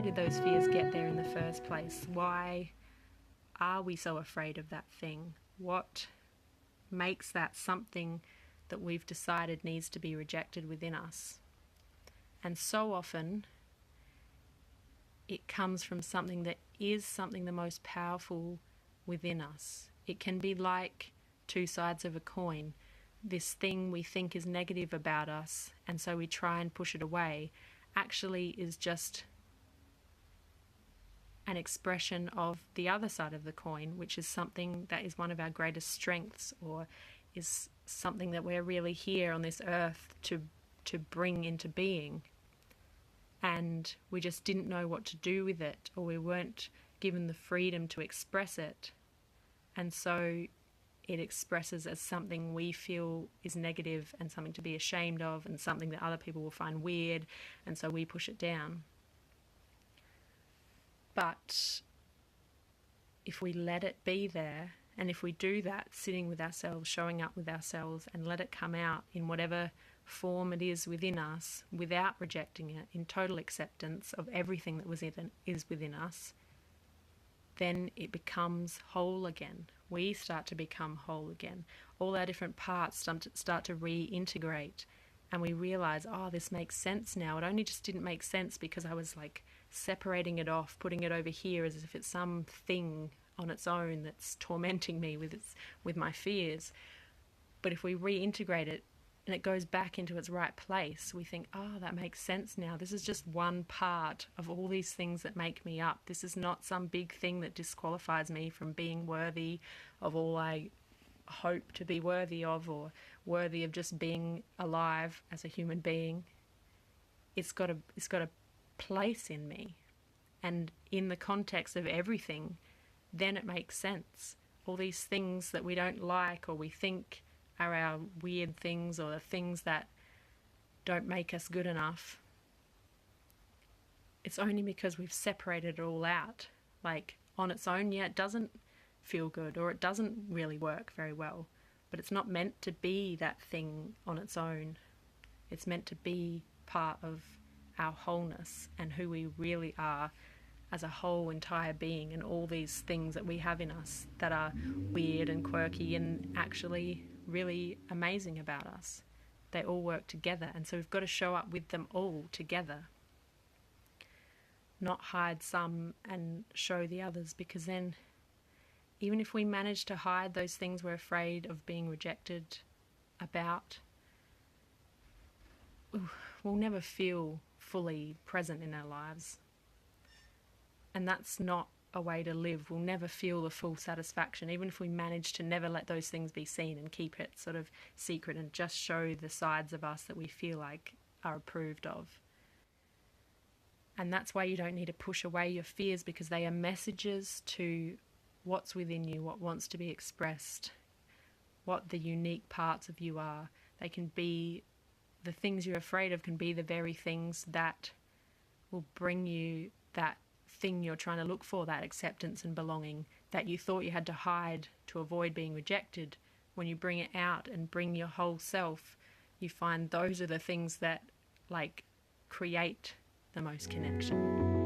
did those fears get there in the first place? Why are we so afraid of that thing? What makes that something that we've decided needs to be rejected within us? And so often it comes from something that is something the most powerful within us. It can be like two sides of a coin. This thing we think is negative about us, and so we try and push it away, actually is just an expression of the other side of the coin, which is something that is one of our greatest strengths, or is something that we're really here on this earth to bring into being. And we just didn't know what to do with it, or we weren't given the freedom to express it. And so it expresses as something we feel is negative and something to be ashamed of and something that other people will find weird, and so we push it down. But if we let it be there, and if we do that, sitting with ourselves, showing up with ourselves, and let it come out in whatever form it is within us, without rejecting it, in total acceptance of everything that is within us, then it becomes whole again. We start to become whole again. All our different parts start to reintegrate, and we realize, oh, this makes sense now. It only just didn't make sense because I was like separating it off, putting it over here as if it's some thing on its own that's tormenting me with my fears. But if we reintegrate it and it goes back into its right place, we think, oh, that makes sense now. This is just one part of all these things that make me up. This is not some big thing that disqualifies me from being worthy of all I hope to be worthy of, or worthy of just being alive as a human being. It's got a place in me, and in the context of everything, then it makes sense. All these things that we don't like or we think are our weird things, or the things that don't make us good enough, it's only because we've separated it all out. Like, on its own, yeah, it doesn't feel good, or it doesn't really work very well, but it's not meant to be that thing on its own. It's meant to be part of our wholeness and who we really are as a whole entire being, and all these things that we have in us that are weird and quirky and actually really amazing about us. They all work together, and so we've got to show up with them all together. Not hide some and show the others, because then even if we manage to hide those things we're afraid of being rejected about, we'll never feel fully present in our lives. And that's not a way to live. We'll never feel the full satisfaction, even if we manage to never let those things be seen and keep it sort of secret and just show the sides of us that we feel like are approved of. And that's why you don't need to push away your fears, because they are messages to what's within you, what wants to be expressed, what the unique parts of you are. They can be, the things you're afraid of can be the very things that will bring you that thing you're trying to look for, that acceptance and belonging that you thought you had to hide to avoid being rejected. When you bring it out and bring your whole self, you find those are the things that like create the most connection.